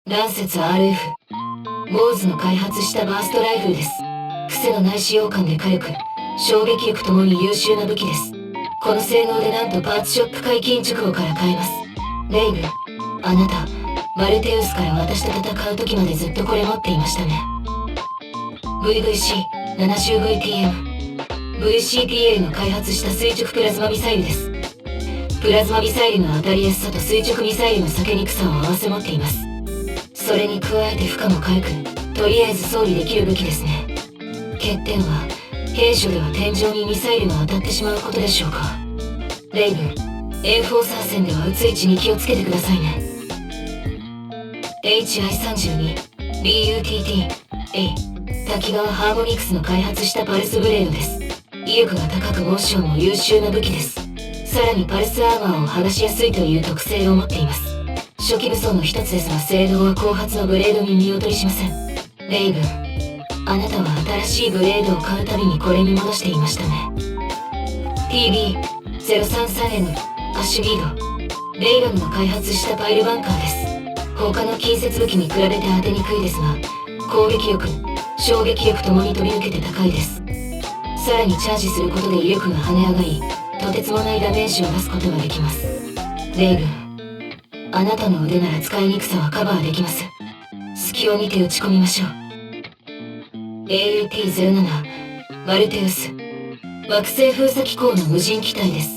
ランセツ RF。モーズの開発したバーストライフルです。癖のない使用感で火力、衝撃力ともに優秀な武器です。この性能でなんとパーツショップ解禁直後から買えます。レイブ、あなた、バルテウスから私と戦う時までずっとこれ持っていましたね。VVC-70VTM。VCTL の開発した垂直プラズマミサイルです。プラズマミサイルの当たりやすさと垂直ミサイルの避けにくさを併せ持っています。それに加えて負荷も軽く、とりあえず装備できる武器ですね。欠点は、兵所では天井にミサイルが当たってしまうことでしょうか。レイブ、エンフォーサー戦では撃つ位置に気をつけてくださいね。HI32BUTT-A 滝川ハーモニクスの開発したパルスブレードです。威力が高くモーションも優秀な武器です。さらにパルスアーマーを剥がしやすいという特性を持っています。初期武装の一つですが性能は後発のブレードに見劣りしません。レイブン、あなたは新しいブレードを買うたびにこれに戻していましたね。TB033M アッシュビード。レイガムの開発したパイルバンカーです。他の近接武器に比べて当てにくいですが、攻撃力、衝撃力ともに飛び抜けて高いです。さらにチャージすることで威力が跳ね上がり、とてつもないダメージを出すことができます。レイブン、あなたの腕なら使いにくさはカバーできます。隙を見て打ち込みましょう。AUT-07 バルテウス。惑星封鎖機構の無人機体です。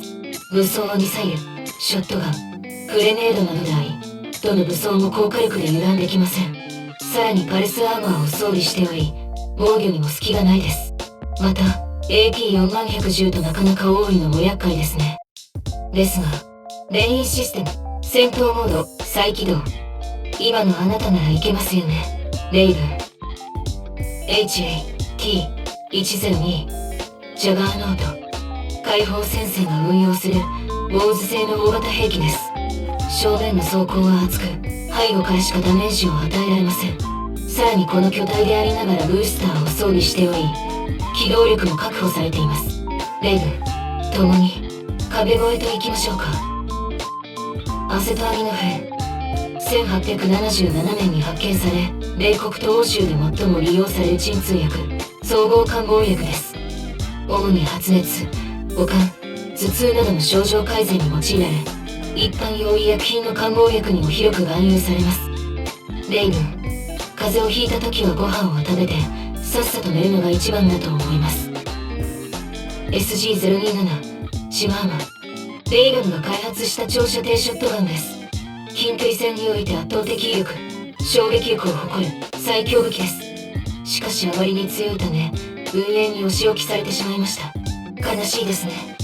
武装はミサイル、ショットガン、グレネードなどであり、どの武装も高火力で油断できません。さらにパルスアーマーを装備しており、防御にも隙がないです。また、AP4110となかなか多いのも厄介ですね。ですが、レインシステム、戦闘モード、再起動。今のあなたならいけますよね、レイブン。HAT-102 ジャガーノート。解放戦線が運用するウォーズ製の大型兵器です。正面の装甲は厚く、背後からしかダメージを与えられません。さらにこの巨体でありながらブースターを装備しており、機動力も確保されています。レイブン、共に壁越えと行きましょうか。アセトアミノフェ1877年に発見され、米国と欧州で最も利用される鎮痛薬、総合漢方薬です。主に発熱、悪寒、頭痛などの症状改善に用いられ、一般用医薬品の漢方薬にも広く含有されます。レイブン、風邪をひいた時はご飯を食べて、さっさと寝るのが一番だと思います。SG027 シマーマ。レイガムが開発した長射程ショットガンです。近距離戦において圧倒的威力、衝撃力を誇る最強武器です。しかしあまりに強いため、運営にお仕置きされてしまいました。悲しいですね。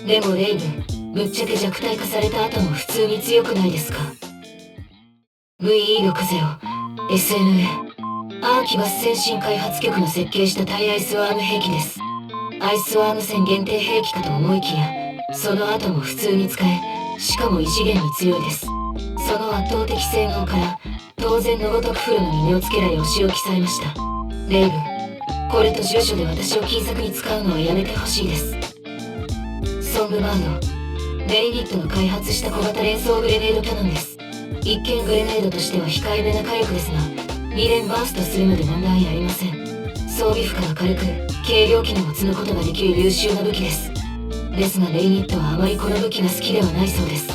でもレイブン、ぶっちゃけ弱体化された後も普通に強くないですか。VE60 SNA アーキバス先進開発局の設計した対アイスワーム兵器です。アイスワーム戦限定兵器かと思いきや、その後も普通に使え、しかも異次元に強いです。その圧倒的性能から、当然のごとくフロムに目をつけられお仕置きされました。レイブン、これと住所で私を金策に使うのはやめてほしいです。ソングバード。メリニットの開発した小型連装グレネードキャノンです。一見グレネードとしては控えめな火力ですが、2連バーストするので問題ありません。装備負荷が軽く、軽量機能を積むことができる優秀な武器です。ですがレイニットはあまりこの武器が好きではないそうです。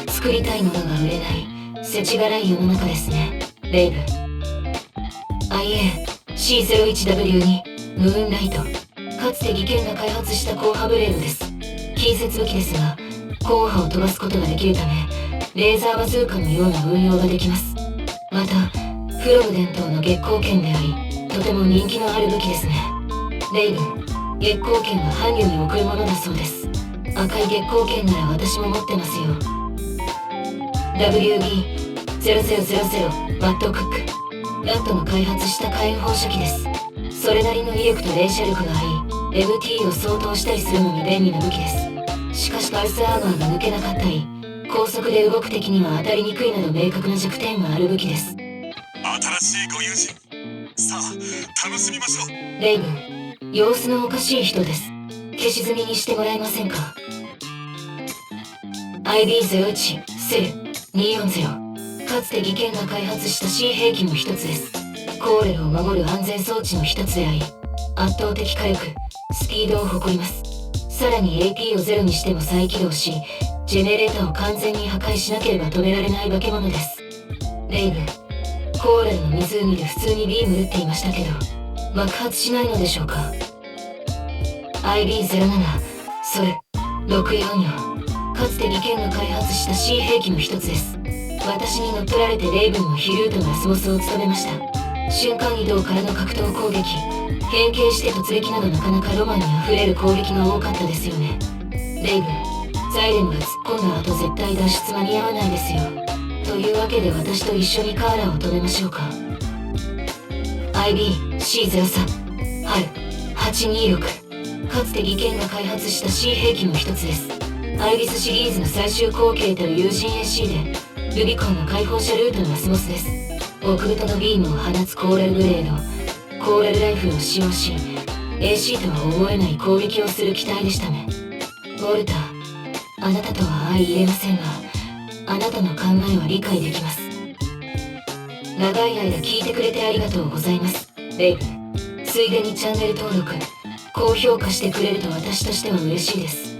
作りたいものが売れない、世知辛い世の中ですね、レイブ。IA-C01W2 ムーンライト。かつて技研が開発した硬派ブレードです。近接武器ですが、硬派を飛ばすことができるため、レーザーバズーカのような運用ができます。また、フロム伝統の月光剣であり、とても人気のある武器ですね。レイブン、月光剣は伴侶に贈るものだそうです。赤い月光剣なら私も持ってますよ。WB-0000 バットクック。ラットの開発した火炎放射器です。それなりの威力と連射力があり、MT を相当したりするのに便利な武器です。しかしパルスアーマーが抜けなかったり、高速で動く敵には当たりにくいなど明確な弱点がある武器です。新しいご友人、さあ楽しみましょう。レイブン、様子のおかしい人です。消し済みにしてもらえませんか。IB01 セル240かつて技研が開発した新兵器の一つです。コーレルを守る安全装置の一つであり、圧倒的火力、スピードを誇ります。さらに AP をゼロにしても再起動し、ジェネレーターを完全に破壊しなければ止められない化け物です。レイブ、コーレルの湖で普通にビーム撃っていましたけど、爆発しないのでしょうか。 IB07、それ、644、かつて技研が開発した新兵器の一つです。私に乗っ取られてレイブンのヒルートのラスボスを務めました。瞬間移動からの格闘攻撃、変形して突撃などなかなかロマンにあふれる攻撃が多かったですよね。レイブン、ザイレムが突っ込んだ後絶対脱出間に合わないですよ。というわけで私と一緒にカーラを止めましょうか。 IBC03 春826、かつて技研が開発した新兵器の一つです。アイビスシリーズの最終後継たる有人 AC でルビコンの解放者ルートのラスボスです。奥太のビームを放つコーレルブレード、コーレルライフルを使用し AC とは思えない攻撃をする機体でしたね。ウォルター、あなたとは相入れませんが、あなたの考えは理解できます。長い間聞いてくれてありがとうございます、レイブ。ついでにチャンネル登録、高評価してくれると私としては嬉しいです。